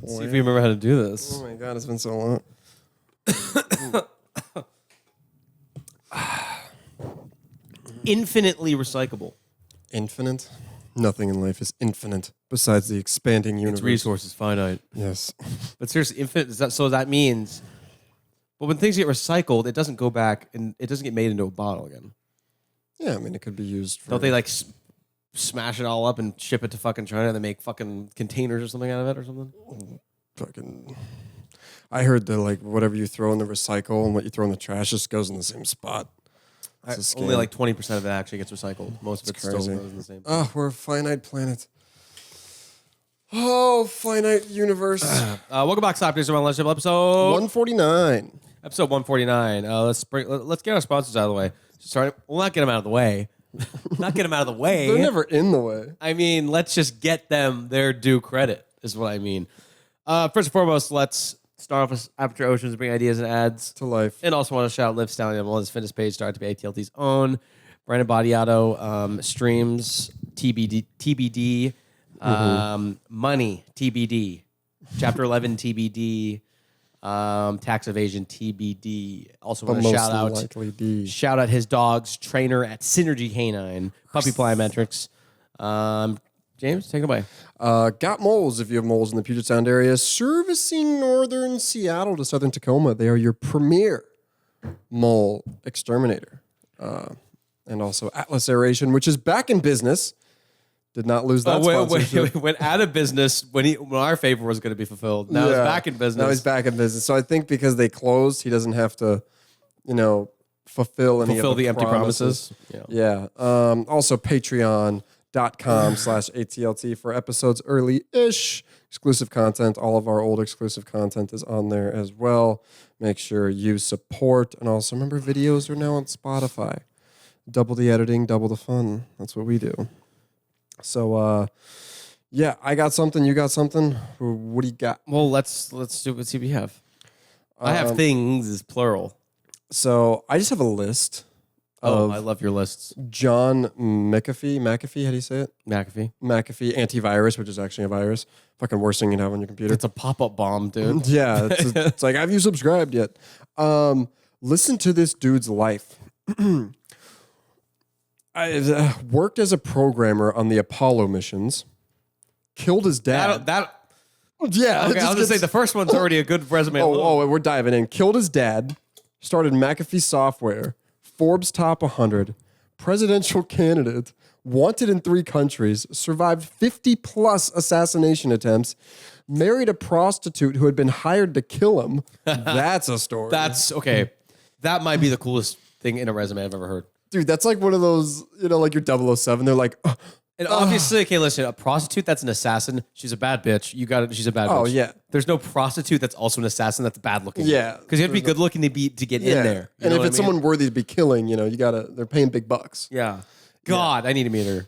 See if you remember how to do this. Oh my god, it's been so long. Infinitely recyclable. Infinite? Nothing in life is infinite besides the expanding universe. Its resources finite. Yes. But seriously, infinite. So that means, but when things get recycled, it doesn't go back and it doesn't get made into a bottle again. Yeah, I mean, it could be used for... Don't they like smash it all up and ship it to fucking China and they make fucking containers or something out of it or something? Fucking... I heard that like whatever you throw in the recycle and what you throw in the trash just goes in the same spot. Only like 20% of it actually gets recycled. Most of it still goes in the same. Oh, we're a finite planet. Oh, finite universe. Welcome back, Slapdays around Lunch episode 149. Episode 149. Let's get our sponsors out of the way. Sorry, we'll not get them out of the way. Not get them out of the way. They're never in the way. I mean, let's just get them their due credit, is what I mean. First and foremost, let's start off with Aperture Oceans, bring ideas and ads to life. And also want to shout out Liv Stallion on his fitness page, started to be ATLT's own. Brandon Badiato streams TBD, money TBD, Chapter 11 TBD, tax evasion TBD. Also want to shout out his dog's trainer at Synergy Canine, Puppy Plyometrics. James, take it away. Got Moles, if you have moles in the Puget Sound area, servicing northern Seattle to southern Tacoma. They are your premier mole exterminator. And also Atlas Aeration, which is back in business. Did not lose that sponsorship. Went out of business when our favor was going to be fulfilled. Now he's back in business. Now he's back in business. So I think because they closed, he doesn't have to, fulfill any of the empty promises. Yeah. Also Patreon.com/ATLT for episodes early-ish. Exclusive content. All of our old exclusive content is on there as well. Make sure you support. And also remember, videos are now on Spotify. Double the editing, double the fun. That's what we do. So, I got something. You got something. What do you got? Well, let's do it. See what you have. I have things is plural. So I just have a list. I love your lists. John McAfee. McAfee, how do you say it? McAfee antivirus, which is actually a virus. Fucking worst thing you can have on your computer. It's a pop-up bomb, dude. Yeah, it's like, have you subscribed yet? Listen to this dude's life. I worked as a programmer on the Apollo missions. Killed his dad. Yeah. Okay, I was going to say the first one's already a good resume. We're diving in. Killed his dad. Started McAfee Software. Forbes Top 100. Presidential candidate. Wanted in 3 countries. Survived 50-plus assassination attempts. Married a prostitute who had been hired to kill him. That's a story. That's okay. That might be the coolest thing in a resume I've ever heard. Dude, that's like one of those, like your 007. They're like, and obviously, okay, listen, a prostitute that's an assassin, she's a bad bitch. She's a bad bitch. Oh, yeah. There's no prostitute that's also an assassin that's bad looking. Yeah. Because you have to be good looking to get in there. And if it's someone worthy to be killing, they're paying big bucks. Yeah. God, I need to meet her.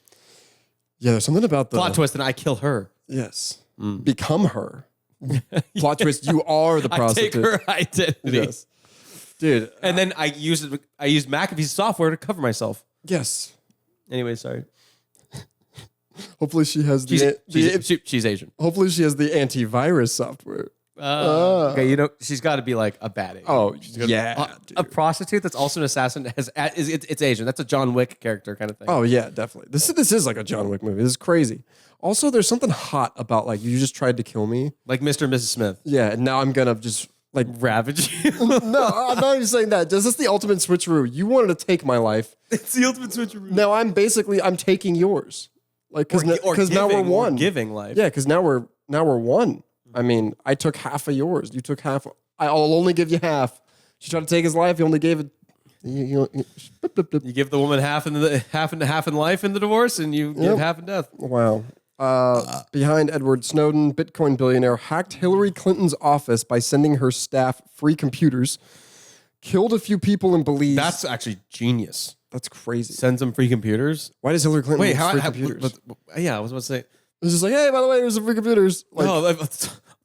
Yeah, there's something about the plot twist, and I kill her. Yes. Become her. Plot twist, you are the prostitute. I take her identity. Yes. Dude. And then I used McAfee's software to cover myself. Yes. Anyway, sorry. Hopefully she has she's Asian. Hopefully she has the antivirus software. Okay, she's got to be like a bad Asian. Oh, yeah. A prostitute that's also an assassin it's Asian. That's a John Wick character kind of thing. Oh, yeah, definitely. This is like a John Wick movie. This is crazy. Also, there's something hot about like, you just tried to kill me. Like Mr. and Mrs. Smith. Yeah, and now I'm going to just Like ravage you. No, I'm not even saying that. This is the ultimate switcheroo. You wanted to take my life. It's the ultimate switcheroo. Now I'm taking yours. Like because now we're one. Giving life. Yeah, because now we're one. I mean, I took half of yours. You took half. I'll only give you half. She tried to take his life. You only gave it. You give the woman half in life in the divorce, and you give half in death. Wow. Behind Edward Snowden, Bitcoin billionaire hacked Hillary Clinton's office by sending her staff free computers. Killed a few people in Belize. That's actually genius. That's crazy. Sends them free computers. Why does Hillary Clinton need free computers? Yeah, I was about to say. It's just like, hey, by the way, there's some free computers. Like, no,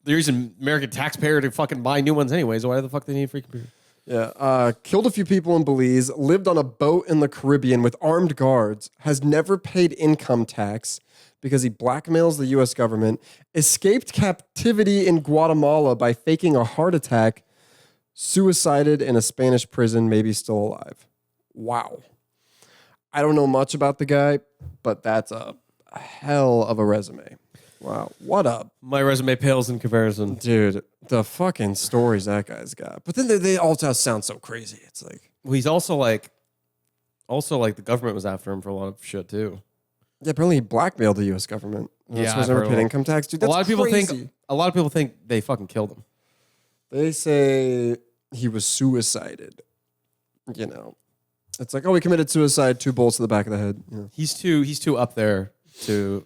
they're using American taxpayer to fucking buy new ones anyways. Why the fuck they need free computers? Yeah. Killed a few people in Belize. Lived on a boat in the Caribbean with armed guards. Has never paid income tax because he blackmails the U.S. government. Escaped captivity in Guatemala by faking a heart attack. Suicided in a Spanish prison, maybe still alive. Wow. I don't know much about the guy, but that's a hell of a resume. Wow. What up? My resume pales in comparison. Dude, the fucking stories that guy's got. But then they all just sound so crazy. It's like... Well, he's also like the government was after him for a lot of shit too. Yeah, apparently he blackmailed the U.S. government. Yeah, I've never paid income tax. Dude, that's a lot of people think they fucking killed him. They say he was suicided. You know, it's like, oh, he committed suicide, 2 bullets to the back of the head. Yeah. He's too up there to.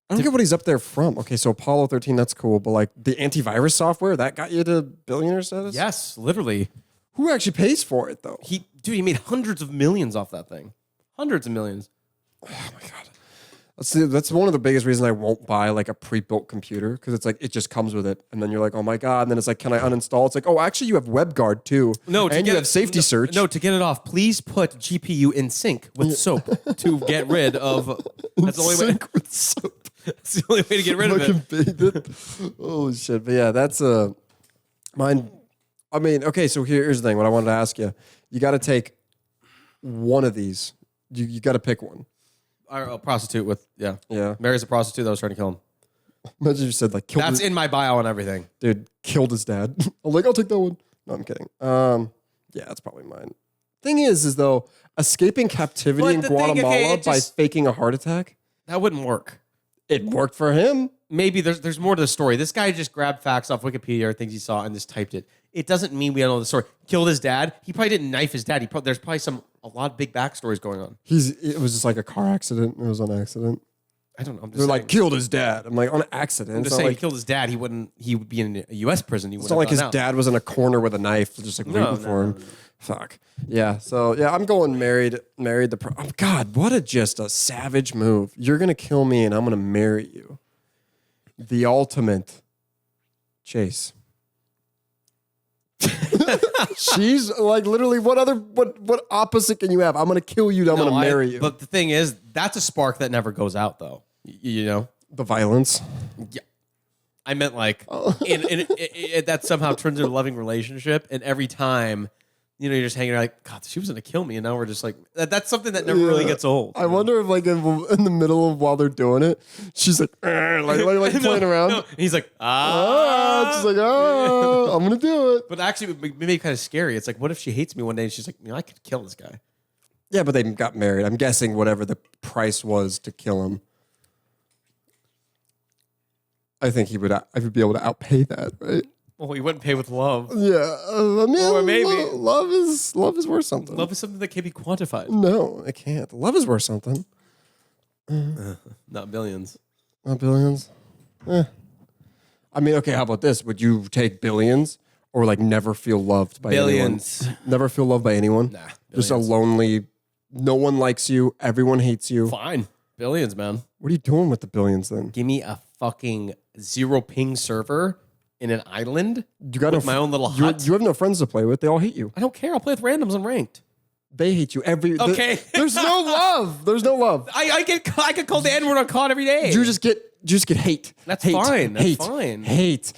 I don't get what he's up there from. Okay, so Apollo 13, that's cool, but like the antivirus software that got you to billionaire status? Yes, literally. Who actually pays for it though? He made hundreds of millions off that thing. Hundreds of millions. Oh my god. That's one of the biggest reasons I won't buy like a pre-built computer, because it's like it just comes with it, and then you're like, oh my god, and then it's like, can I uninstall? It's like, oh, actually, you have WebGuard too. No, and you have safety search. No, to get it off, please put GPU in sync with soap to get rid of. That's the only way. With soap. That's the only way to get rid of it. Holy shit! But yeah, that's mine. I mean, okay, so here's the thing. What I wanted to ask you, you got to take one of these. You got to pick one. A prostitute with, yeah. Mary's a prostitute that was trying to kill him. Imagine you said like, that's in my bio and everything. Dude, killed his dad. I'm like, I'll take that one. No, I'm kidding. Yeah, that's probably mine. Thing is though, escaping captivity in Guatemala by faking a heart attack. That wouldn't work. It worked for him. Maybe there's more to the story. This guy just grabbed facts off Wikipedia or things he saw and just typed it. It doesn't mean we don't know the story. Killed his dad. He probably didn't knife his dad. There's probably a lot of big backstories going on. It was just like a car accident. It was an accident. I don't know. They're like, killed his dad. I'm like, on accident. I'm just saying, he killed his dad. He would be in a U.S. prison. It's not like his dad was in a corner with a knife, just like waiting for him. Fuck. Yeah. So yeah, I'm going married. Oh, God, what a savage move. You're gonna kill me, and I'm gonna marry you. The ultimate chase. She's like, literally, what opposite can you have? I'm gonna kill you. I'm gonna marry you. But the thing is, that's a spark that never goes out, though. You know, the violence. Yeah. I meant like, that somehow turns into a loving relationship, and every time, you know, you're just hanging out like, God, she was gonna kill me, and now we're just like, that's something that never really gets old. I wonder if like in the middle of while they're doing it, she's like playing around. No. He's like, she's like, I'm gonna do it. But actually, it would be kind of scary. It's like, what if she hates me one day and she's like, you know, I could kill this guy. Yeah, but they got married. I'm guessing whatever the price was to kill him. I think I would be able to outpay that, right? Well, he wouldn't pay with love. Yeah, I mean, or maybe love is worth something. Love is something that can't be quantified. No, it can't. Love is worth something. Not billions. Not billions. I mean, okay. How about this? Would you take billions or like never feel loved by billions? Anyone? Never feel loved by anyone. Nah, billions. Just a lonely. No one likes you. Everyone hates you. Fine, billions, man. What are you doing with the billions then? Give me a fucking zero ping server in an island. You got my own little hut. You have no friends to play with. They all hate you. I don't care. I'll play with randoms and ranked. They hate you. Okay. There's no love. There's no love. I get called the N-word on COD every day. You just get hate. That's hate, fine. That's hate, fine. Hate.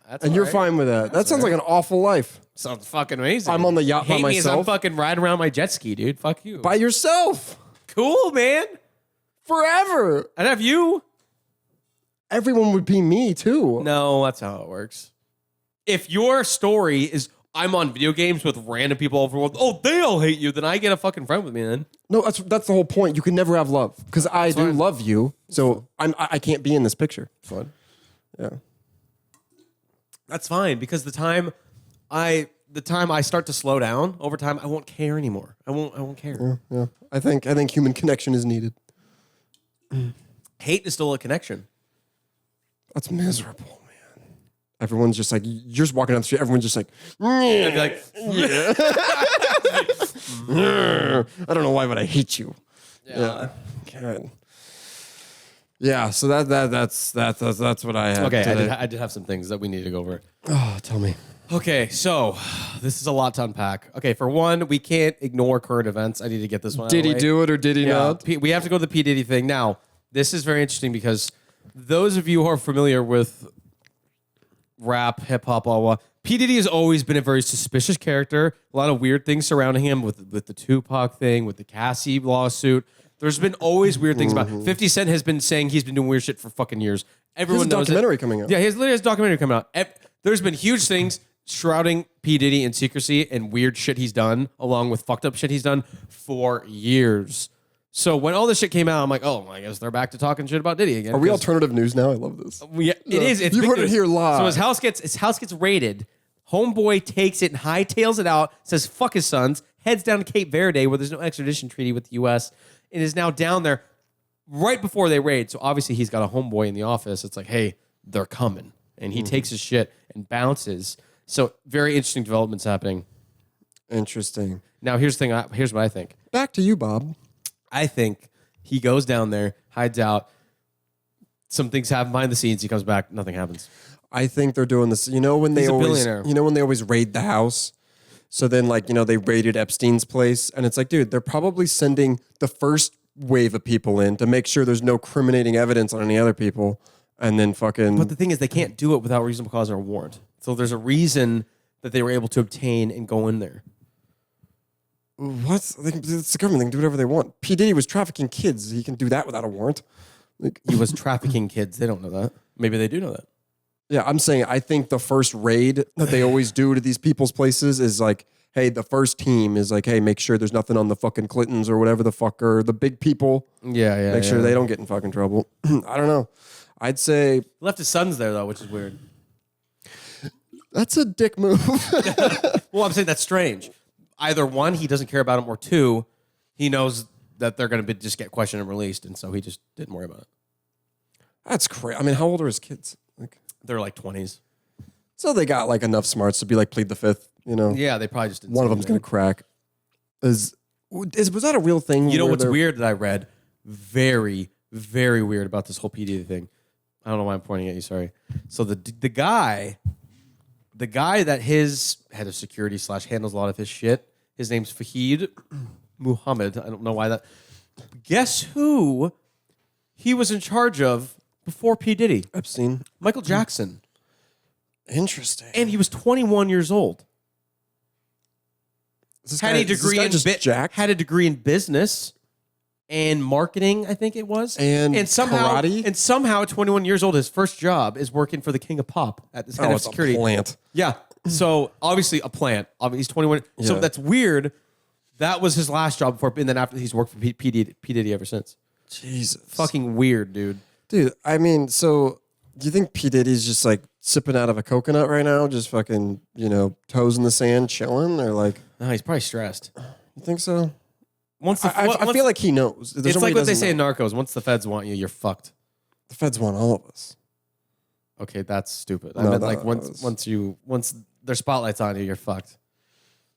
That's and you're fine with that. That sounds like an awful life. Sounds fucking amazing. I'm on the yacht by myself. Me as I'm fucking riding around my jet ski, dude. Fuck you. By yourself. Cool, man. Forever. I'd have you. Everyone would be me too. No, that's how it works. If your story is I'm on video games with random people all over the world, oh, they all hate you, then I get a fucking friend with me then. No, that's the whole point. You can never have love because I do love you, so I can't be in this picture. Fine. Yeah, that's fine because the time I start to slow down over time, I won't care anymore. I won't care. Yeah. I think human connection is needed. Hate is still a connection. That's miserable, man. Everyone's just like, you're just walking down the street. Everyone's just like, I'd be like, yeah. I don't know why, but I hate you. yeah. God. Yeah. So that's what I have. Okay, today. I did have some things that we need to go over. Oh, tell me. Okay, so this is a lot to unpack. Okay, for one, we can't ignore current events. I need to get this one. Did he do it or did he Yeah, not? we have to go to the P. Diddy thing. Now, this is very interesting because those of you who are familiar with rap, hip hop, blah, blah, P. Diddy has always been a very suspicious character. A lot of weird things surrounding him with the Tupac thing, with the Cassie lawsuit. There's been always weird things about 50 Cent has been saying he's been doing weird shit for fucking years. Everyone knows documentary coming out. Yeah, he has literally a documentary coming out. There's been huge things shrouding P. Diddy in secrecy and weird shit he's done, along with fucked up shit he's done for years. So when all this shit came out, I'm like, oh, I guess they're back to talking shit about Diddy again. Are we alternative news now? I love this. Yeah, it is. It's you big heard it news. here live. So his house gets raided. Homeboy takes it and hightails it out, says fuck his sons, heads down to Cape Verde where there's no extradition treaty with the U.S., and is now down there right before they raid. So obviously he's got a homeboy in the office. It's like, hey, they're coming. And he takes his shit and bounces. So very interesting developments happening. Interesting. Now here's the thing. Here's what I think. Back to you, Bob. I think he goes down there, hides out. Some things happen behind the scenes. He comes back. Nothing happens. I think they're doing this. You know when they He's a always, billionaire. you know when they always raid the house. So then, like, you know, they raided Epstein's place, and it's like, dude, they're probably sending the first wave of people in to make sure there's no criminating evidence on any other people, and then fucking. But the thing is, they can't do it without reasonable cause or a warrant. So there's a reason that they were able to obtain and go in there. What? It's the government. They can do whatever they want. P. Diddy was trafficking kids. He can do that without a warrant. Like, He was trafficking kids. They don't know that. Maybe they do know that. yeah, I'm saying I think the first raid that they always do to these people's places is like, hey, the first team is like, hey, make sure there's nothing on the fucking Clintons or whatever the fuck, or the big people. Yeah. Make sure they don't get in fucking trouble. I don't know. I'd say He left his sons there though, which is weird. that's a dick move. Well, I'm saying that's strange. Either one, he doesn't care about them, or two, he knows that they're going to just get questioned and released, and so he just didn't worry about it. That's crazy. I mean, how old are his kids? Like, They're like 20s. so they got like enough smarts to be like plead the fifth. You know, Yeah, they probably just didn't. one of say them's gonna anything. crack. Was that a real thing? You know where what's they're- weird that I read? Very, very weird about this whole PD thing. I don't know why I'm pointing at you. Sorry. So the guy that his head of security / handles a lot of his shit. His name's Fahid Muhammad. I don't know why that. Guess who he was in charge of before P. Diddy? Epstein. Michael Jackson. Interesting. And he was 21 years old. Had a degree in jacked? had a degree in business and marketing, I think it was. And somehow karate? and somehow at 21 years old, his first job is working for the King of Pop at this head of it's security. a plant. Yeah. So obviously a plant. He's 21. So Yeah. that's weird. That was his last job before, and then after he's worked for P. Diddy ever since. Jesus. Fucking weird, dude. Dude, I mean, so do you think P. Diddy's just like sipping out of a coconut right now? Just fucking, toes in the sand, chilling? Or like, No, he's probably stressed. you think so? Once the, I feel like he knows. There's it's no way like he what they doesn't say in know. Narcos. Once the feds want you, you're fucked. The feds want all of us. Okay, that's stupid. I No, meant that like was- once their spotlight's on you, you're fucked.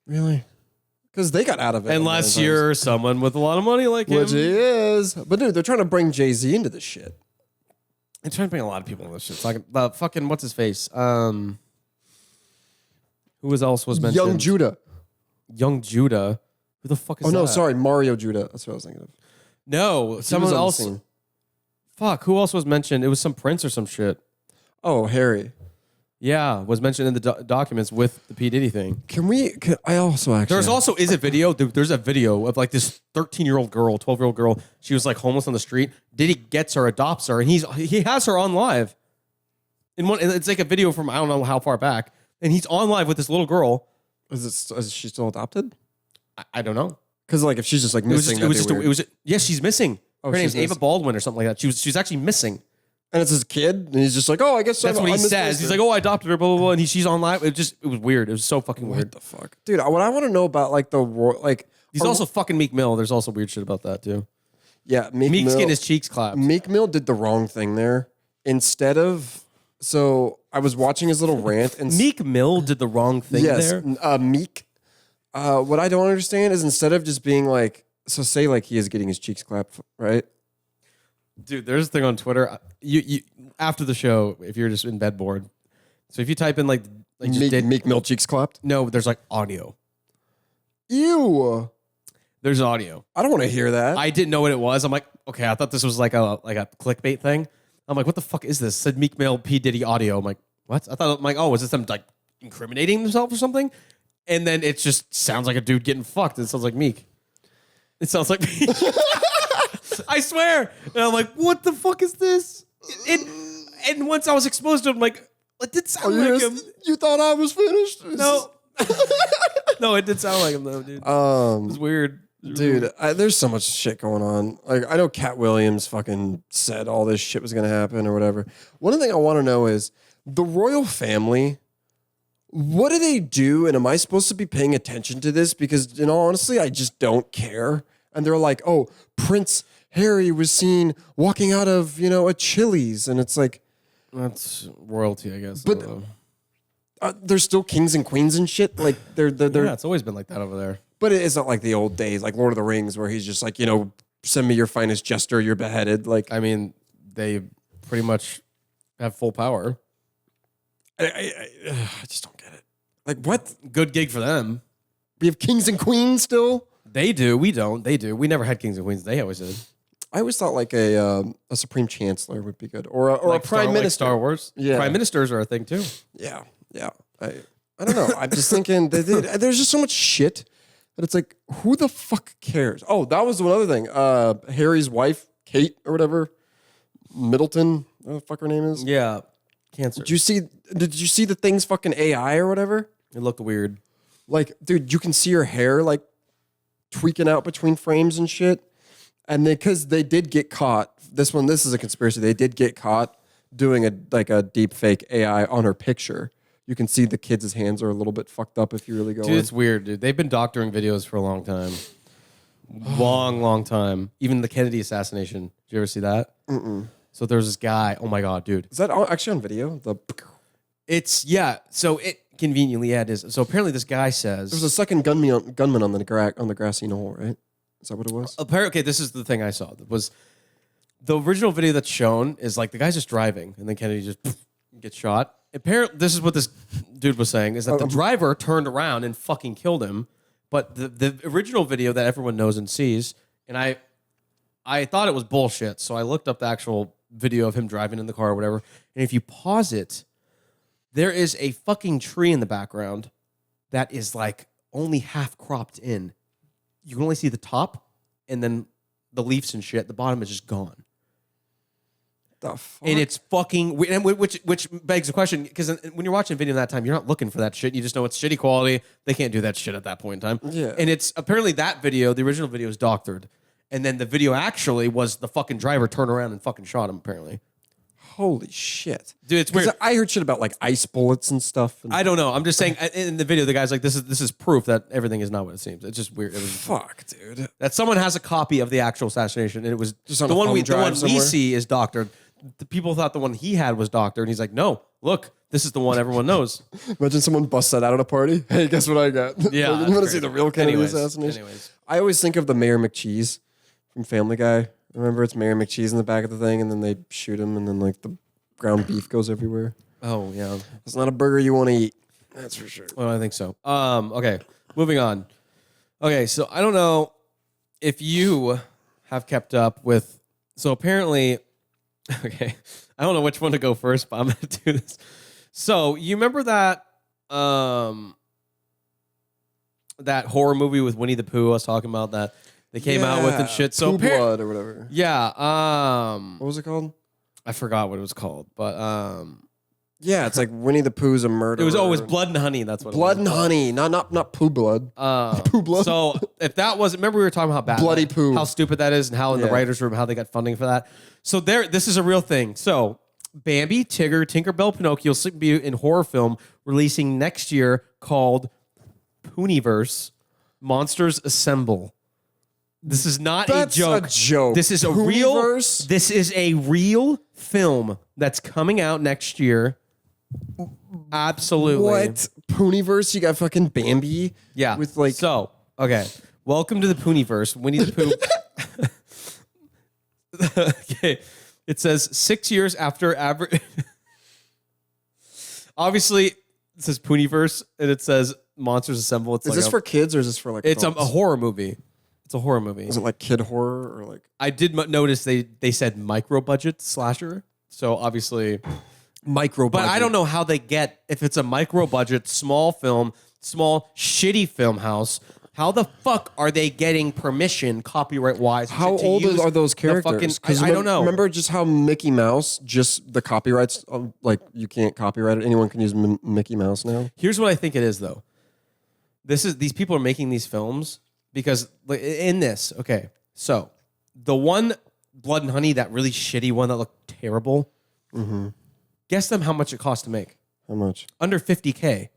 Really? Because they got out of it. Unless you're someone with a lot of money like him. Which he is. But dude, they're trying to bring Jay-Z into this shit. They're trying to bring a lot of people into this shit. It's like the fucking what's his face? Who else was mentioned? Young Judah. Young Judah. Who the fuck is Oh, that? no, sorry. Mario Judah. That's what I was thinking of. No, He someone was on the else. scene. Fuck, who else was mentioned? It was some prince or some shit. Oh, Harry. Yeah, was mentioned in the documents with the P. Diddy thing. I also actually. There's also a video. There's a video of like this 13-year-old girl, 12-year-old girl. She was like homeless on the street. Diddy gets her, adopts her, and he has her on live. It's like a video from I don't know how far back, and he's on live with this little girl. Is she still adopted? I don't know. Because like if she's just like missing, she's missing. Her name's Ava Baldwin or something like that. She's actually missing. And it's his kid, and he's just like, oh, I guess that's what he says. He's like, oh, I adopted her, blah blah blah, and she's on live. It was weird. It was so fucking weird. What the fuck, dude? What I want to know about like he's also fucking Meek Mill. There's also weird shit about that too. Yeah, Meek's getting his cheeks clapped. Meek Mill did the wrong thing there. Instead of I was watching his little rant, and Meek Mill did the wrong thing there. Meek. What I don't understand is instead of just being like, say like he is getting his cheeks clapped, right? Dude, there's a thing on Twitter. You after the show, if you're just in bed bored, so if you type in like Meek Mill cheeks clapped. No, there's like audio. Ew. There's audio. I don't want to hear that. I didn't know what it was. I'm like, okay, I thought this was like a clickbait thing. I'm like, what the fuck is this? It said Meek Mill P Diddy audio. I'm like, what? I thought, I'm like, oh, is this them like incriminating themselves or something? And then it just sounds like a dude getting fucked. It sounds like Meek. It sounds like Meek. I swear. And I'm like, what the fuck is this? And once I was exposed to it, I'm like, it did sound like him. You thought I was finished? No. No, it did sound like him though, dude. It was weird. Dude, there's so much shit going on. Like, I know Cat Williams fucking said all this shit was going to happen or whatever. One thing I want to know is the royal family, what do they do? And am I supposed to be paying attention to this? Because, in all honesty, I just don't care. And they're like, oh, Prince Harry was seen walking out of, a Chili's. And it's like... That's royalty, I guess. But they're still kings and queens and shit. Like, they're yeah, it's always been like that over there. But it's not like the old days, like Lord of the Rings, where he's just like, send me your finest jester, you're beheaded. Like, I mean, they pretty much have full power. I just don't get it. Like, what? Good gig for them. We have kings and queens still? They do. We don't. They do. We never had kings and queens. They always did. I always thought like a supreme chancellor would be good, or like a prime minister. Like Star Wars. Yeah, prime ministers are a thing too. Yeah. I don't know. I'm just thinking there's just so much shit. But it's like, who the fuck cares? Oh, that was one other thing. Harry's wife, Kate or whatever, Middleton, what the fuck her name is? Yeah, cancer. Did you see the thing's fucking AI or whatever? It looked weird. Like, dude, you can see her hair like tweaking out between frames and shit. And because they did get caught, this is a conspiracy. They did get caught doing a deep fake AI on her picture. You can see the kids' hands are a little bit fucked up if you really go. Dude, it's weird, dude. They've been doctoring videos for a long time. Long time. Even the Kennedy assassination. Did you ever see that? Mm-mm. So there's this guy. Oh my God, dude. Is that actually on video? So it conveniently, it is. So apparently this guy says... There was a second gunman on the grassy knoll, right? Is that what it was? Okay, this is the thing I saw. That was the original video that's shown is like the guy's just driving and then Kennedy just gets shot. Apparently, this is what this dude was saying, is that the driver turned around and fucking killed him. But the original video that everyone knows and sees, and I thought it was bullshit, so I looked up the actual video of him driving in the car or whatever, and if you pause it, there is a fucking tree in the background that is like only half cropped in. You can only see the top, and then the leaves and shit. The bottom is just gone. The fuck? And it's fucking, which begs the question, because when you're watching a video that time, you're not looking for that shit. You just know it's shitty quality. They can't do that shit at that point in time. Yeah. And it's apparently that video, the original video is doctored. And then the video actually was the fucking driver turned around and fucking shot him, apparently. Holy shit. Dude, it's weird. I heard shit about like ice bullets and stuff. I don't know. I'm just saying, in the video, the guy's like, this is proof that everything is not what it seems. It's just weird. It was fuck, dude. That someone has a copy of the actual assassination, and it was just on the a one thumb we drive somewhere? see is doctored. The people thought the one he had was doctored, and he's like, no, look, this is the one everyone knows. Imagine someone busts that out at a party. Hey, guess what I got? Yeah. Like, you want to see the real Kennedy assassination? Anyways. I always think of the Mayor McCheese from Family Guy. Remember, it's Mayor McCheese in the back of the thing, and then they shoot him, and then like the ground beef goes everywhere. Oh, yeah. It's not a burger you want to eat. That's for sure. Well, I think so. Okay, moving on. Okay, so I don't know if you have kept up with... So apparently... Okay, I don't know which one to go first, but I'm going to do this. So, you remember that that horror movie with Winnie the Pooh I was talking about that they came out with and shit? So Pooh Blood or whatever. Yeah. What was it called? I forgot what it was called, but Yeah, it's like Winnie the Pooh's a murderer. It was always Blood and Honey. That's what Blood it was. and Honey, not poo blood. Poo blood. So if that was, remember we were talking about bad, Bloody poo. how stupid that is, and how in the writers' room how they got funding for that. So this is a real thing. So Bambi, Tigger, Tinkerbell, Pinocchio, Sleeping Beauty in horror film releasing next year called Pooniverse. Monsters Assemble. This is not That's a joke. This is a Pooniverse? This is a real film that's coming out next year. Absolutely. What? Pooniverse? You got fucking Bambi? Yeah. With like... So, okay. Welcome to the Pooniverse. Winnie the Pooh. Okay. It says 6 years after average. Obviously, it says Pooniverse and it says Monsters Assemble. It's Is this for kids or is this for like It's a adults? horror movie. It's a horror movie. Is it like kid horror or like... I did notice they said micro budget slasher. So obviously... Micro budget. But I don't know how they get, if it's a micro budget, small film, small, shitty film house, how the fuck are they getting permission copyright wise? How old are those characters? I don't know. Remember just how Mickey Mouse, just the copyrights, like you can't copyright it. Anyone can use Mickey Mouse now. Here's what I think it is though. These people are making these films because in this, okay, so the one Blood and Honey, that really shitty one that looked terrible, guess them how much it cost to make. How much? Under $50K.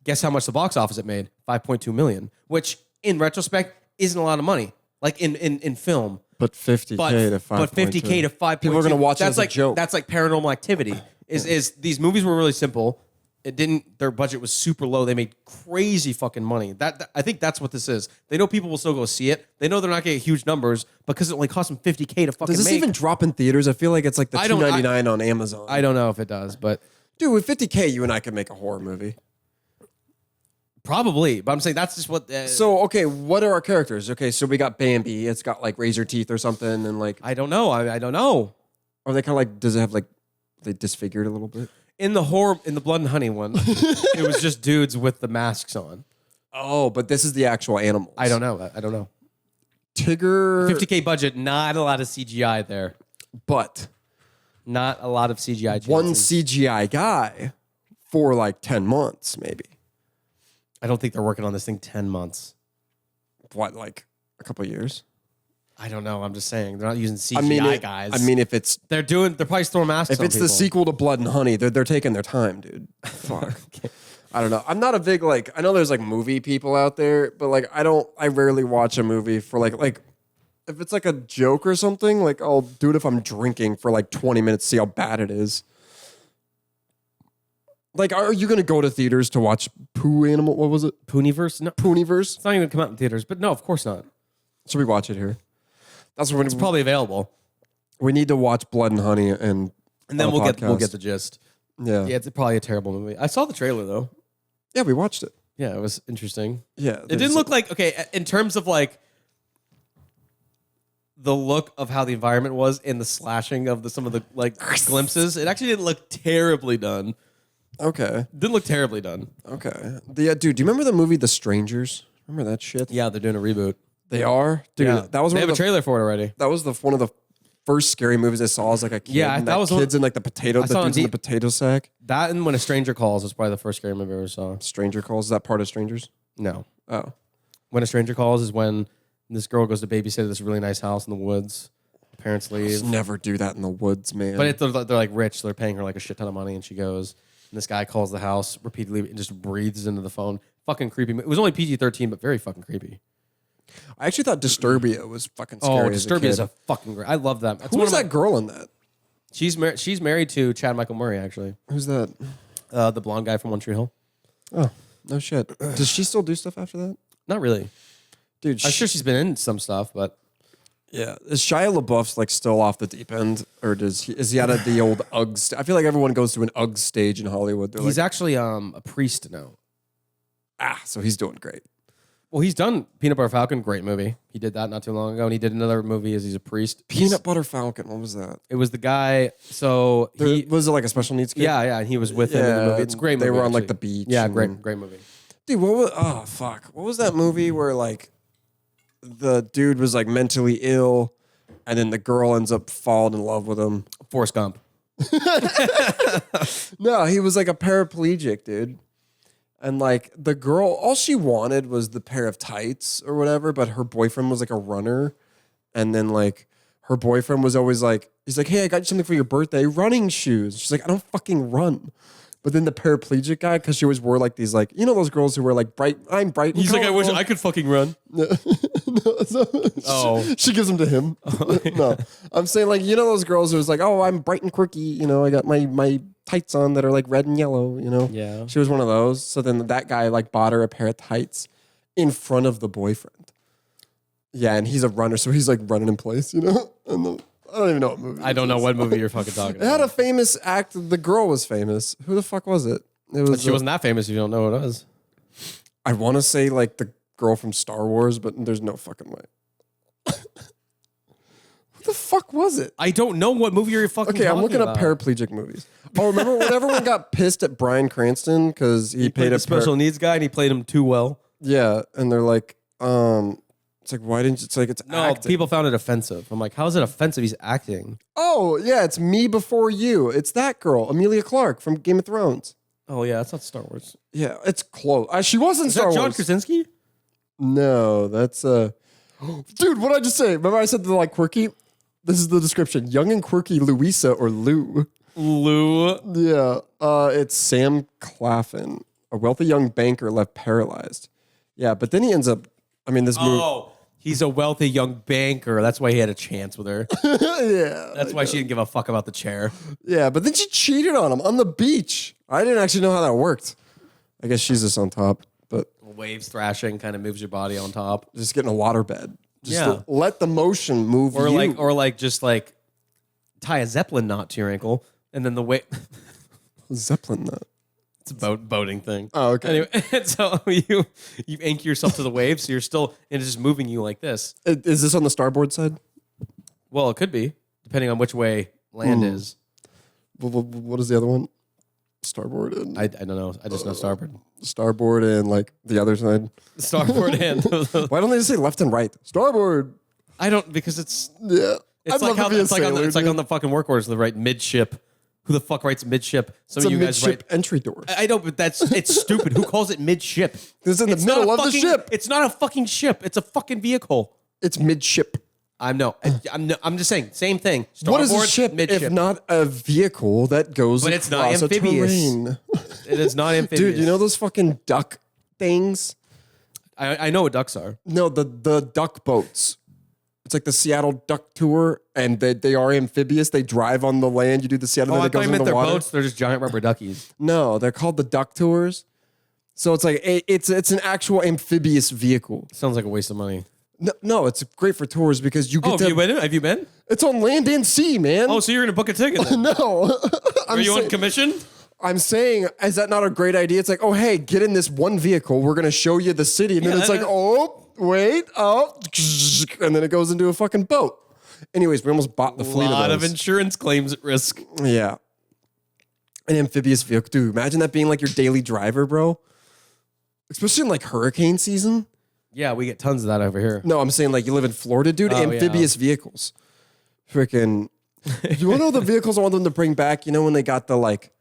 Guess how much the box office it made? $5.2 million, which in retrospect isn't a lot of money. Like in film. But 50K to 5.2. But 50K to 5.2. People are going to watch it that's as like, a joke. That's like Paranormal Activity. Is these movies were really simple. It didn't. Their budget was super low. They made crazy fucking money. That I think that's what this is. They know people will still go see it. They know they're not getting huge numbers because it only cost them $50K to fucking Does this make. even drop in theaters? I feel like it's like the $2.99 on Amazon. I don't know if it does, but dude, with 50K, you and I could make a horror movie. probably. But I'm saying that's just what. So okay, what are our characters? Okay, so we got Bambi. It's got like razor teeth or something, and like I don't know. I don't know. are they kind of like? Does it have like they disfigured a little bit? In the Blood and Honey one, it was just dudes with the masks on. Oh, but this is the actual animals. I don't know. I don't know. Tigger. 50K budget, not a lot of CGI there. But Not a lot of CGI chances. one CGI guy for like 10 months, maybe. I don't think they're working on this thing 10 months. What, like a couple of years? I don't know. I'm just saying. They're not using CGI guys. I mean, if it's they're probably throwing masks on the people. sequel to Blood and Honey, they're taking their time, dude. Fuck. I don't know. I'm not a big like. I know there's like movie people out there, but like I rarely watch a movie for like if it's like a joke or something. Like I'll do it if I'm drinking for like 20 minutes, see how bad it is. Like, are you gonna go to theaters to watch Pooh Animal? What was it? Pooniverse? No, Pooniverse? it's not even come out in theaters. But no, of course not. Should we watch it here? That's what It's probably available, we need to watch Blood and Honey and then on a we'll podcast. get the gist. Yeah. Yeah, it's probably a terrible movie. I saw the trailer though. Yeah, we watched it. Yeah, it was interesting. Yeah. It didn't look like, okay, in terms of like the look of how the environment was in the slashing of some of the like glimpses, it actually didn't look terribly done. Okay. Didn't look terribly done. Okay. Dude, do you remember the movie The Strangers? Remember that shit? Yeah, they're doing a reboot. They are? Dude, Yeah. that was they one have of a trailer for it already. that was one of the first scary movies I saw as like a kid. Yeah, and that was one- kids in like the potato, I the saw dudes in the potato sack. That and When a Stranger Calls was probably the first scary movie I ever saw. Stranger Calls, is that part of Strangers? No. Oh. When a Stranger Calls is when this girl goes to babysit at this really nice house in the woods. Parents leave. Just never do that in the woods, man. But they're like rich. So they're paying her like a shit ton of money, and she goes. And this guy calls the house repeatedly and just breathes into the phone. Fucking creepy. It was only PG-13, but very fucking creepy. I actually thought Disturbia was fucking scary. Oh, Disturbia is a fucking great. I love that. That's Who one was of my- that girl in that? She's married to Chad Michael Murray, actually. Who's that? The blonde guy from One Tree Hill. Oh, no shit. Does she still do stuff after that? Not really. Dude, I'm sure she's been in some stuff, but yeah. Is Shia LaBeouf's like still off the deep end, or is he out of the old Uggs? I feel like everyone goes through an Uggs stage in Hollywood. They're he's like, actually a priest now. so he's doing great. Well, he's done Peanut Butter Falcon, great movie. He did that not too long ago, and he did another movie as he's a priest. Peanut Butter Falcon. What was that? It was the guy. So he, Was it like a special needs kid? yeah, and he was with him in the movie. It's a great movie. They were on like actually. the beach. Yeah, and- great movie. Dude, what was? Oh fuck! What was that movie where like the dude was like mentally ill, and then the girl ends up falling in love with him? Forrest Gump. No, he was like a paraplegic, dude. And like the girl, all she wanted was the pair of tights or whatever, but her boyfriend was like a runner. And then like her boyfriend was always like, he's like, hey, I got you something for your birthday, running shoes. She's like, I don't fucking run. But then the paraplegic guy, because she always wore like these like, you know those girls who wear like I'm bright. He's like, I wish I could fucking run. She gives them to him. No, I'm saying like, you know those girls who's like, oh, I'm bright and quirky. You know, I got my tights on that are like red and yellow. You know, Yeah. She was one of those. So then that guy like bought her a pair of tights in front of the boyfriend. Yeah, and he's a runner, so he's like running in place. You know, I don't even know what movie. I don't know what movie you're fucking talking It had about. a famous act. The girl was famous. Who the fuck was it? It was. She wasn't that famous if you don't know what it was. I want to say like the girl from Star Wars, but there's no fucking way. Who the fuck was it? I don't know what movie you're fucking Okay, talking I'm looking about. up paraplegic movies. Oh, remember when everyone got pissed at Bryan Cranston because he Played paid a a special needs guy and he played him too well. Yeah, and they're like, it's like, why didn't you? It's like it's No, acting. people found it offensive. I'm like, how is it offensive? He's acting. Oh yeah, it's Me Before You. It's that girl, Emilia Clarke from Game of Thrones. Oh yeah, that's not Star Wars. Yeah, it's close. She wasn't Is Star that John Wars. Krasinski? No, that's dude. What did I just say? Remember I said they're like quirky. This is the description: young and quirky Louisa or Lou. Lou. Yeah, it's Sam Claflin, a wealthy young banker left paralyzed. Yeah, but then he ends up. I mean, this movie. Oh, he's a wealthy young banker. That's why he had a chance with her. Yeah, That's why she didn't give a fuck about the chair. yeah, but then she cheated on him on the beach. I didn't actually know how that worked. I guess she's just on top, but Waves thrashing kind of moves your body on top. just getting a waterbed. Just Yeah. to let the motion move Or you. like just like tie a Zeppelin knot to your ankle and then the way Zeppelin nut. it's a boating thing. Oh, okay. Anyway, and so you anchor yourself to the waves, so you're still and it's just moving you like this. Is this on the starboard side? Well, it could be, depending on which way land is. What is the other one? Starboard and I don't know. I just know starboard. starboard and like the other side. Starboard and Why don't they just say left and right? Starboard. I don't because it's Yeah. it's like how it's like on the fucking work orders they write midship. Who the fuck writes midship? Some It's of a you guys write midship entry door. I know, but it's stupid. Who calls it midship? It's in the middle of the ship. It's not a fucking ship. It's a fucking vehicle. It's midship. I'm just saying, same thing. What is a Starboard, ship midship. if not a vehicle that goes But it's not across a amphibious. terrain? It is not amphibious. Dude, you know those fucking duck things? I know what ducks are. No, the duck boats. It's like the Seattle Duck Tour, and they are amphibious. They drive on the land. You do the Seattle, Oh, then I it thought goes you meant in the they're water. boats. They're just giant rubber duckies. No, they're called the Duck Tours. So it's like it's an actual amphibious vehicle. Sounds like a waste of money. No, it's great for tours because you get Oh, to. have you been? It's on land and sea, man. Oh, so you're gonna book a ticket? Then. No, Are you on commission? I'm saying, is that not a great idea? It's like, oh, hey, get in this one vehicle. We're gonna show you the city, and then Yeah, it's like, oh, wait, and then it goes into a fucking boat. Anyways, we almost bought the A fleet lot of of those. insurance claims at risk. Yeah, an amphibious vehicle, dude. Imagine that being like your daily driver, bro. Especially in like hurricane season. Yeah, we get tons of that over here. No, I'm saying like you live in Florida, dude. Oh, Amphibious vehicles. Freaking. You want to know the vehicles I want them to bring back? You know when they got the like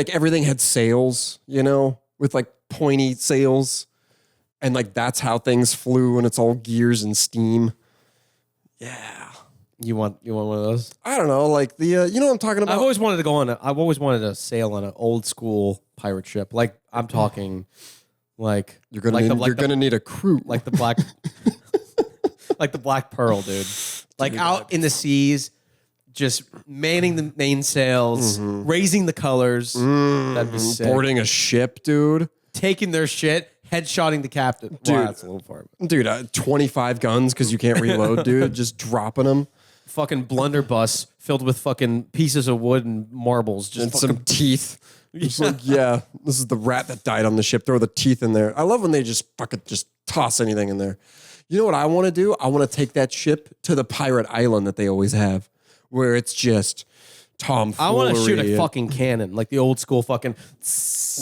everything had sails, you know, with like pointy sails, and like that's how things flew, and it's all gears and steam. Yeah. You want one of those? I don't know, like the you know what I'm talking about? I've always wanted to go on. I've always wanted to sail on an old school pirate ship. Like I'm talking, like you're gonna like need, you're gonna need a crew. like the black, like the Black Pearl, dude. Like out in the seas, just manning the mainsails, raising the colors. That'd be sick. boarding a ship, dude. Taking their shit, headshotting the captain. Dude. Wow, that's a little far. Dude, 25 guns because you can't reload, dude. Just dropping them. Fucking blunderbuss filled with fucking pieces of wood and marbles. Just And fucking, some teeth. It's like, yeah, this is the rat that died on the ship. Throw the teeth in there. I love when they just fucking just toss anything in there. You know what I want to do? I want to take that ship to the pirate island that they always have, where it's just tomfoolery. I want to shoot a fucking cannon, like the old school fucking.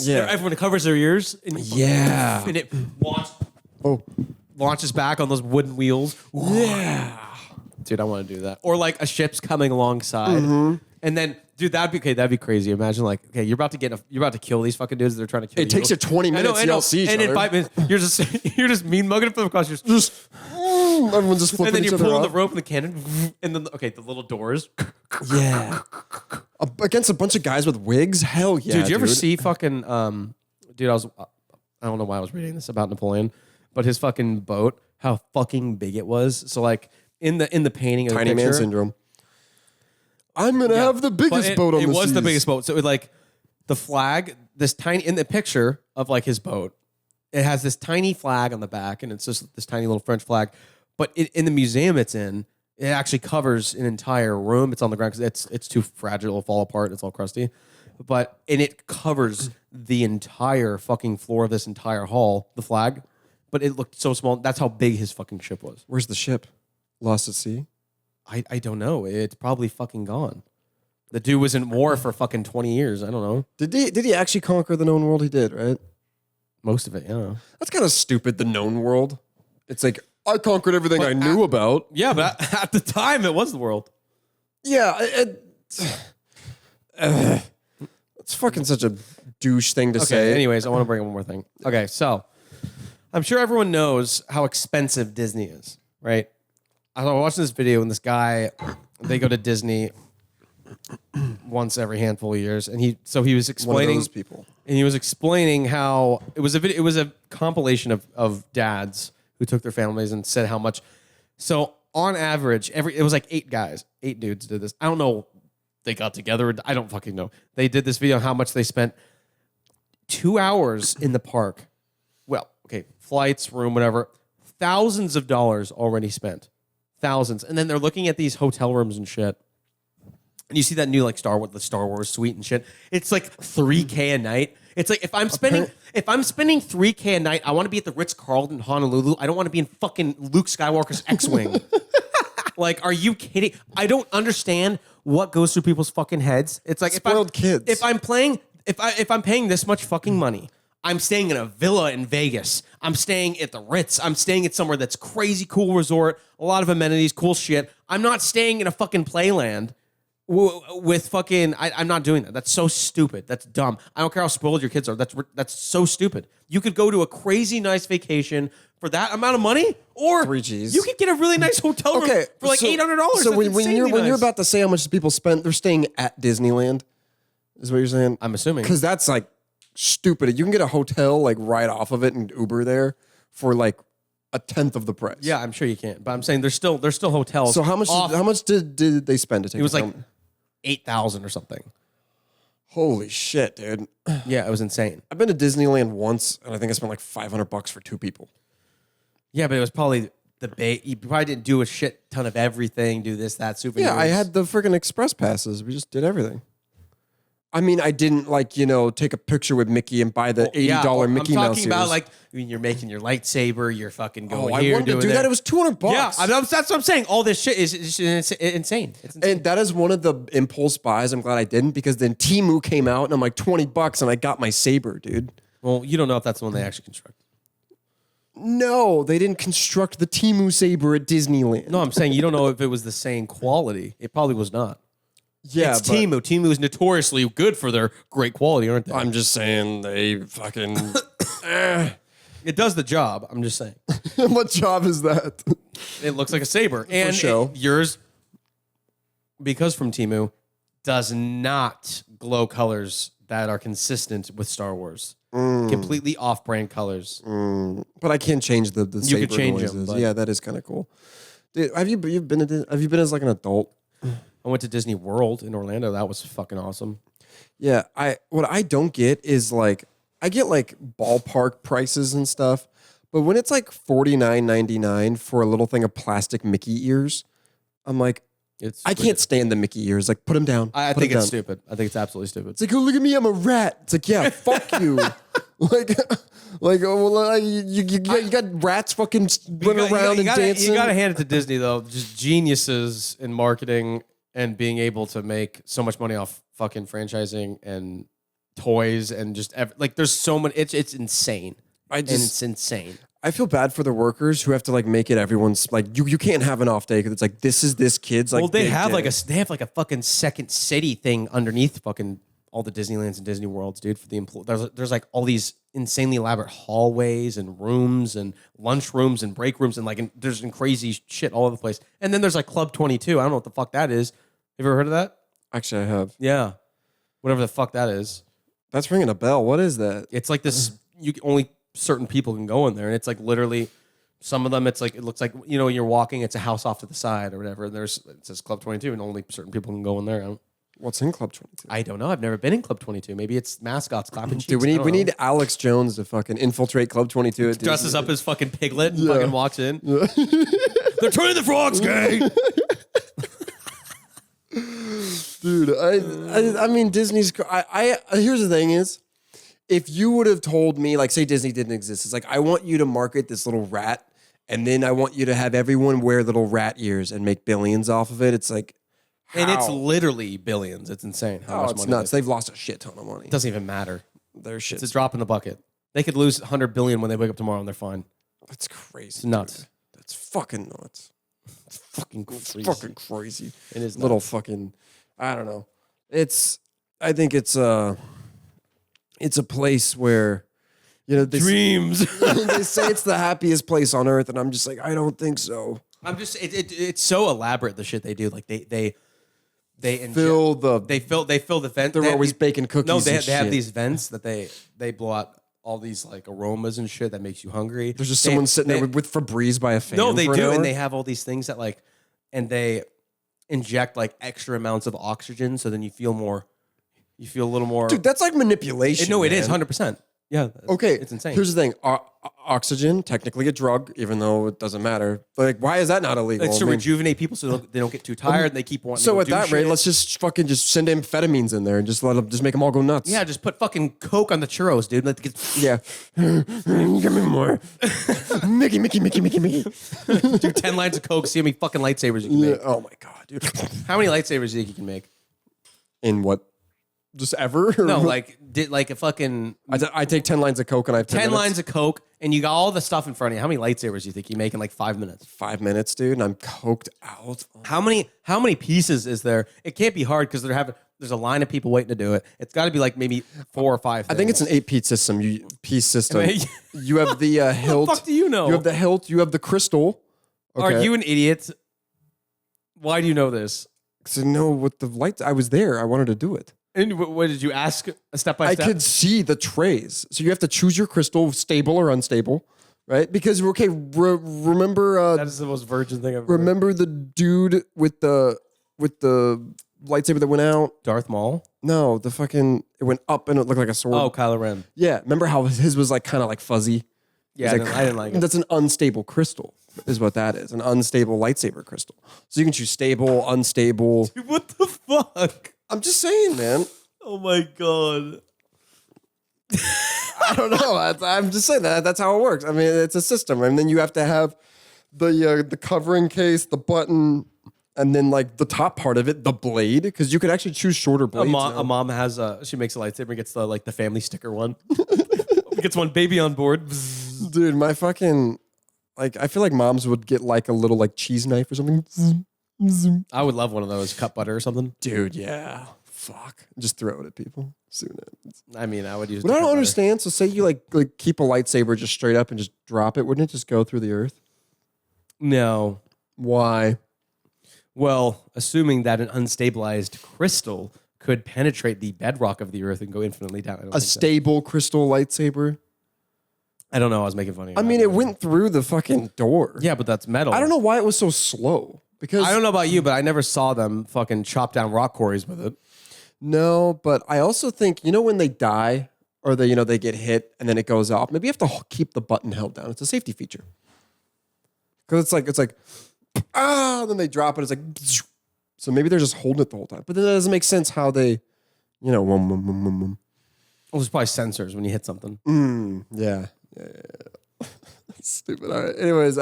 Yeah. Everyone covers their ears. And Yeah. And it Oh, launches back on those wooden wheels. yeah. Dude, I want to do that. Or like a ship's coming alongside, And then, dude, that'd be crazy. Imagine like, okay, you're about to kill these fucking dudes. They're trying to kill you. It takes you 20 minutes. Y'all see each and other. in 5 minutes, you're just mean mugging them across. Everyone's just flipping And then each you're other pulling off. the rope and the cannon, and then the little doors. Yeah. Against a bunch of guys with wigs? Hell yeah. Dude, did you ever see fucking dude, I don't know why I was reading this about Napoleon, but his fucking boat, how fucking big it was. So like in the painting of Tiny the picture, man syndrome. I'm gonna have the biggest boat on the seas. It was the biggest boat. So it like the flag, this tiny in the picture of like his boat, it has this tiny flag on the back, and it's just this tiny little French flag. But in the museum it's in, it actually covers an entire room. It's on the ground because it's too fragile to fall apart. It's all crusty. And it covers the entire fucking floor of this entire hall, the flag. But it looked so small. That's how big his fucking ship was. Where's the ship? Lost at sea? I don't know. It's probably fucking gone. The dude was in war for fucking 20 years. I don't know. Did he actually conquer the known world? He did, right? Most of it, yeah. That's kind of stupid, the known world. It's like, I conquered everything I knew about. Yeah, but at the time, it was the world. Yeah. It's fucking such a douche thing to say. Anyways, I want to bring up one more thing. Okay, so I'm sure everyone knows how expensive Disney is, right? I was watching this video, and this guy, they go to Disney once every handful of years, and he was explaining One of those people. And he was explaining how it was a compilation of dads who took their families and said how much. So on average, it was like 8 dudes did this. I don't know. They got together. I don't fucking know. They did this video on how much they spent 2 hours in the park. Well, okay, flights, room, whatever. Thousands of dollars already spent. Thousands. And then they're looking at these hotel rooms and shit. And you see that new like Star Wars suite and shit. It's like $3,000 a night. It's like if I'm spending $3,000 a night, I want to be at the Ritz-Carlton Honolulu. I don't want to be in fucking Luke Skywalker's X-wing. Like, are you kidding? I don't understand what goes through people's fucking heads. It's like Spoiled kids. If I'm paying this much fucking money, I'm staying in a villa in Vegas. I'm staying at the Ritz. I'm staying at somewhere that's crazy cool resort, a lot of amenities, cool shit. I'm not staying in a fucking playland with fucking. I'm not doing that. That's so stupid. That's dumb. I don't care how spoiled your kids are. That's so stupid. You could go to a crazy nice vacation for that amount of money, or 3 Gs. you could get a really nice hotel room for like $800. So when you're about to say how much people spent, they're staying at Disneyland, is what you're saying? I'm assuming, because that's like stupid. You can get a hotel like right off of it and Uber there for like 1/10 of the price. Yeah, I'm sure you can, but I'm saying there's still hotels. So how much did they spend to take? It was like 8,000 or something. Holy shit, dude! Yeah, it was insane. I've been to Disneyland once, and I think I spent like $500 for 2 people. Yeah, but it was probably you probably didn't do a shit ton of everything. Do this, that, souvenirs. Yeah, I had the freaking express passes. We just did everything. I mean, I didn't take a picture with Mickey and buy the $80 Mickey Mouse. I'm talking about like when you're making your lightsaber, you're fucking going I here. wanted to do that. It was $200. Yeah, that's what I'm saying. All this shit is insane. It's insane. And that is one of the impulse buys. I'm glad I didn't, because then Temu came out and I'm like $20 and I got my saber, dude. Well, you don't know if that's the one they actually construct. No, they didn't construct the Temu saber at Disneyland. No, I'm saying you don't know if it was the same quality. It probably was not. Yeah, it's Temu. Temu is notoriously good for their great quality, aren't they? I'm just saying they fucking. It does the job. I'm just saying. What job is that? It looks like a saber, and show. Yours, because from Temu, does not glow colors that are consistent with Star Wars. Completely off-brand colors. But I can't change the You saber could change noises. them. Yeah, that is kind of cool. Dude, have you been as like an adult? I went to Disney World in Orlando. That was fucking awesome. Yeah, what I don't get is like I get like ballpark prices and stuff, but when it's like $49.99 for a little thing of plastic Mickey ears, I'm like, I can't stand the Mickey ears. Like, put them down. I think it's stupid. I think it's absolutely stupid. It's like, oh, look at me, I'm a rat. It's like, yeah, fuck you. You got rats fucking running around and dancing. You got to hand it to Disney though. Just geniuses in marketing and being able to make so much money off fucking franchising and toys and just like there's so many. It's insane. It's insane. I feel bad for the workers who have to like make it everyone's like you can't have an off day because it's like this is this kid's like. Well, they big have day. like a fucking second city thing underneath fucking all the Disneylands and Disney Worlds, dude. For the employees, there's like all these insanely elaborate hallways and rooms and lunch rooms and break rooms and like there's crazy shit all over the place. And then there's like Club 22. I don't know what the fuck that is. Have you ever heard of that? Actually, I have. Yeah, whatever the fuck that is. That's ringing a bell. What is that? It's like this. Only certain people can go in there, and it's like literally. Some of them, it's like it looks like you're walking. It's a house off to the side or whatever. And it says Club 22, and only certain people can go in there. What's in Club 22? I don't know. I've never been in Club 22. Maybe it's mascots clapping cheeks. Dude, we need Alex Jones to fucking infiltrate Club 22. Dresses up as fucking Piglet and fucking walks in. Yeah. They're turning the frogs gay. Dude, I mean Disney's. Here's the thing is, if you would have told me, like, say Disney didn't exist, it's like I want you to market this little rat, and then I want you to have everyone wear little rat ears and make billions off of it. It's like. And it's literally billions. It's insane. How much it's money nuts. They've lost a shit ton of money. It doesn't even matter. Their shit. It's a drop in the bucket. They could lose 100 billion when they wake up tomorrow and they're fine. That's crazy. It's nuts. Dude. That's fucking nuts. It's fucking crazy. Fucking crazy. It is little nuts. fucking. I don't know. I think it's a place where, dreams. They say it's the happiest place on earth, and I'm just like, I don't think so. It's so elaborate the shit they do. Like they fill the vent. They're always baking cookies. No, they and have shit. these vents that they blow out all these like aromas and shit that makes you hungry. There's just someone sitting there with Febreze by a fan. No, they for an do, hour. and they have all these things that like, and they inject like extra amounts of oxygen, so then you feel a little more. Dude, that's like manipulation. No, it is man. 100%. Yeah. Okay, it's insane. Here's the thing: oxygen, technically a drug, even though it doesn't matter. Like, why is that not illegal? It's to rejuvenate people so they don't get too tired and they keep wanting. So to at do that rate, shit. let's just send amphetamines in there and just just make them all go nuts. Yeah, just put fucking Coke on the churros, dude. Like, Yeah. Give me more. Mickey. do 10 lines of Coke, see how many fucking lightsabers you can make. Oh my God, dude. How many lightsabers do you think you can make? In what? Just ever? Or No, what? like a fucking I take 10 lines of Coke and I have 10 minutes. lines of Coke, and you got all the stuff in front of you. How many lightsabers do you think you make in like 5 minutes? 5 minutes, dude, and I'm coked out. How many pieces is there? It can't be hard because there's a line of people waiting to do it. It's got to be like maybe 4 or 5 things. I think it's an 8-piece system. Piece system. I mean, You have the hilt. What the fuck do you know? You have the hilt. You have the crystal. Okay. Are you an idiot? Why do you know this? So no, with the lights, I was there. I wanted to do it. And what did you ask? A step by I step. could see the trays. So you have to choose your crystal, stable or unstable, right? Because remember That is the most virgin thing I've ever. remember the dude with the lightsaber that went out? Darth Maul. No, it went up and it looked like a sword. Oh, Kylo Ren. Yeah, remember how his was like kind of like fuzzy? Yeah, It's I didn't like it. That's an unstable crystal, is what that is. An unstable lightsaber crystal. So you can choose stable, unstable. Dude, what the fuck? I'm just saying, man. Oh my god. I don't know. I'm just saying that's how it works. I mean, it's a system, and then you have to have the covering case, the button, and then like the top part of it, the blade, because you could actually choose shorter blades. A mom has she makes a lightsaber and gets the family sticker one. Gets one baby on board. Dude, my fucking I feel like moms would get like a little like cheese knife or something. I would love one of those, cut butter or something. Dude, yeah. Fuck. Just throw it at people. Soon ends. I mean, I would use. But I don't understand. So say you like keep a lightsaber just straight up and just drop it. Wouldn't it just go through the earth? No. Why? Well, assuming that an unstabilized crystal could penetrate the bedrock of the earth and go infinitely down. I don't A think so. stable crystal lightsaber? I don't know. I was making fun of you. I mean, it went through the fucking door. Yeah, but that's metal. I don't know why it was so slow. Because I don't know about you, but I never saw them fucking chop down rock quarries with it. No, but I also think, when they die or they get hit and then it goes off, maybe you have to keep the button held down. It's a safety feature. Because it's like, then they drop it. It's like, so maybe they're just holding it the whole time. But then that doesn't make sense how they, Well, it's probably sensors when you hit something. Yeah. Stupid. All right. Anyways,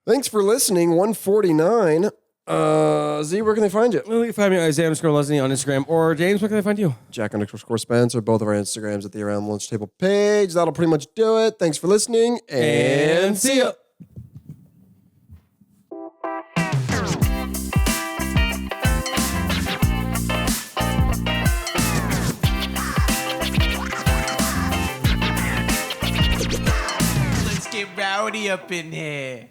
thanks for listening. 149. Z, where can they find you? Well, you can find me at Isaiah_Leslie on Instagram. Or James, where can they find you? Jack_Spencer, both of our Instagrams at the Around the Lunch Table page. That'll pretty much do it. Thanks for listening, and see ya. Let's get rowdy up in here.